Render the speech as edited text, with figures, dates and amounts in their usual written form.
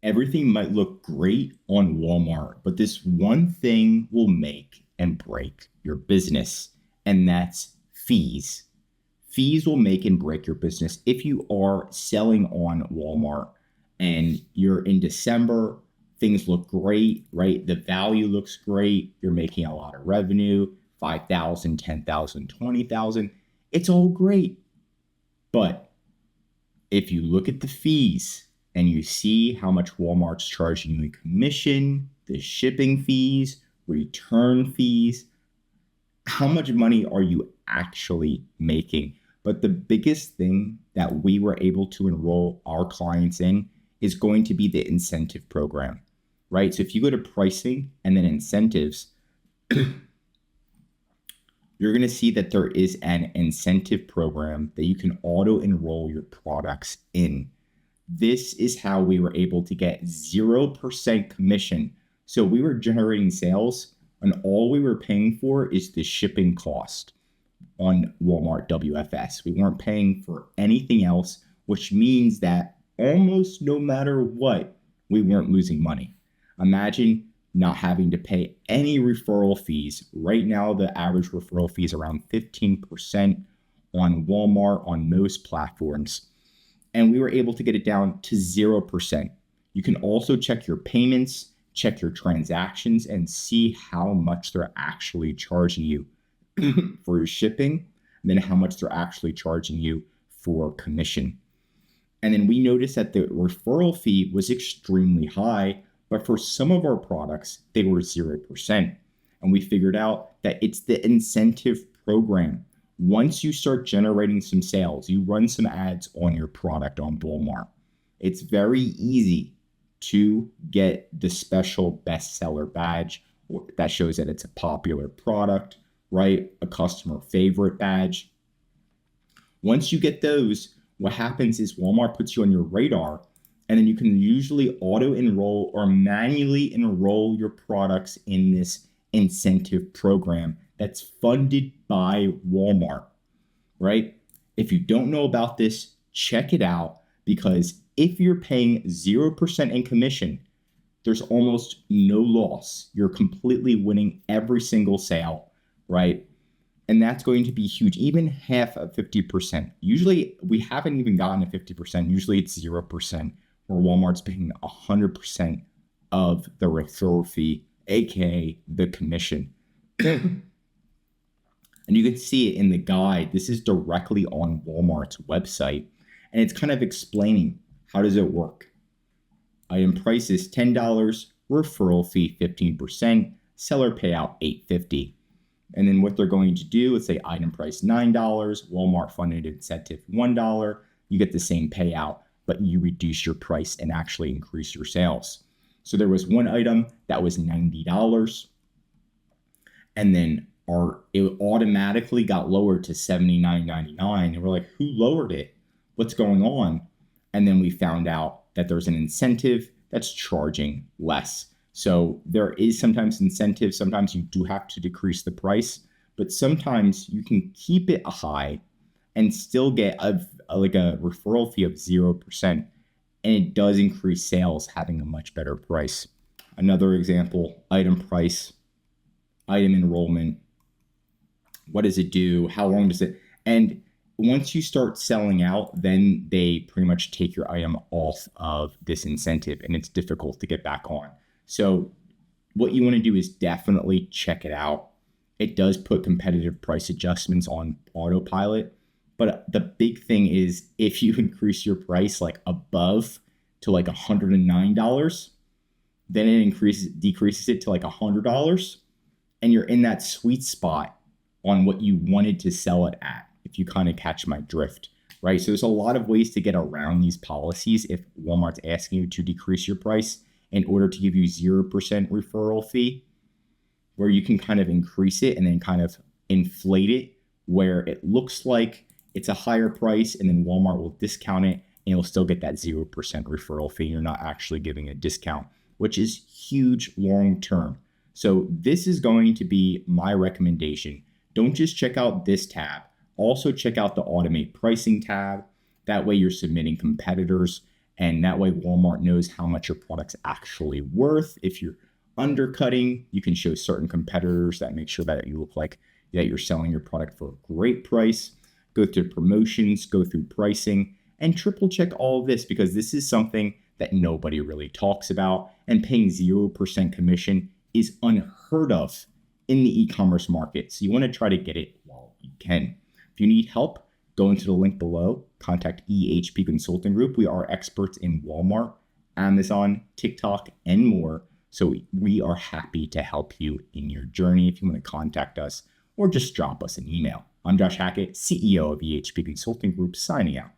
Everything might look great on Walmart, but this one thing will make and break your business, and that's fees. Fees will make and break your business. If you are selling on Walmart and you're in December, things look great, right? The value looks great. You're making a lot of revenue, 5,000, 10,000, 20,000. It's all great. But if you look at the fees and you see how much Walmart's charging you in commission, the shipping fees, return fees, how much money are you actually making? But the biggest thing that we were able to enroll our clients in is going to be the incentive program, right? So if you go to pricing and then incentives, you're going to see that there is an incentive program that you can auto-enroll your products in. This is how we were able to get 0% commission. So we were generating sales, and all we were paying for is the shipping cost on Walmart WFS. We weren't paying for anything else, which means that almost no matter what, we weren't losing money. Imagine not having to pay any referral fees. Right now, the average referral fee is around 15% on Walmart on most platforms. And we were able to get it down to 0%. You can also check your payments, check your transactions, and see how much they're actually charging you for your shipping, and then how much they're actually charging you for commission. And then we noticed that the referral fee was extremely high, but for some of our products, they were 0%. And we figured out that it's the incentive program. Once you start generating some sales, you run some ads on your product on Walmart. It's very easy to get the special bestseller badge that shows that it's a popular product, right? A customer favorite badge. Once you get those, what happens is Walmart puts you on your radar, and then you can usually auto-enroll or manually enroll your products in this incentive program that's funded by Walmart, right? If you don't know about this, check it out, because if you're paying 0% in commission, there's almost no loss. You're completely winning every single sale, right? And that's going to be huge. Even half of 50%. Usually we haven't even gotten to 50%. Usually it's 0%, where Walmart's paying 100% of the referral fee, aka the commission. And you can see it in the guide. This is directly on Walmart's website, and it's kind of explaining how does it work. Item price is $10, referral fee 15%, seller payout $8.50. And then what they're going to do is say item price $9, Walmart funded incentive $1. You get the same payout, but you reduce your price and actually increase your sales. So there was one item that was $90, and then it automatically got lowered to $79.99. And we're like, who lowered it? What's going on? And then we found out that there's an incentive that's charging less. So there is sometimes incentive. Sometimes you do have to decrease the price, but sometimes you can keep it high and still get a referral fee of 0%. And it does increase sales having a much better price. Another example, item price, item enrollment. What does it do? How long does it? And once you start selling out, then they pretty much take your item off of this incentive, and it's difficult to get back on. So what you want to do is definitely check it out. It does put competitive price adjustments on autopilot. But the big thing is if you increase your price like above to like $109, then it decreases it to like $100, and you're in that sweet spot on what you wanted to sell it at, if you kind of catch my drift, right? So there's a lot of ways to get around these policies if Walmart's asking you to decrease your price in order to give you 0% referral fee, where you can kind of increase it and then kind of inflate it where it looks like it's a higher price, and then Walmart will discount it and you'll still get that 0% referral fee. You're not actually giving a discount, which is huge long term. So this is going to be my recommendation. Don't just check out this tab. Also check out the automate pricing tab. That way you're submitting competitors And that way Walmart knows how much your product's actually worth. If you're undercutting, you can show certain competitors that make sure that you look like that you're selling your product for a great price. Go through promotions, go through pricing, and triple check all of this, because this is something that nobody really talks about. And paying 0% commission is unheard of in the e-commerce market. So you want to try to get it while you can. If you need help, go into the link below, contact EHP Consulting Group. We are experts in Walmart, Amazon, TikTok, and more. So we are happy to help you in your journey if you want to contact us or just drop us an email. I'm Josh Hackett, CEO of EHP Consulting Group, signing out.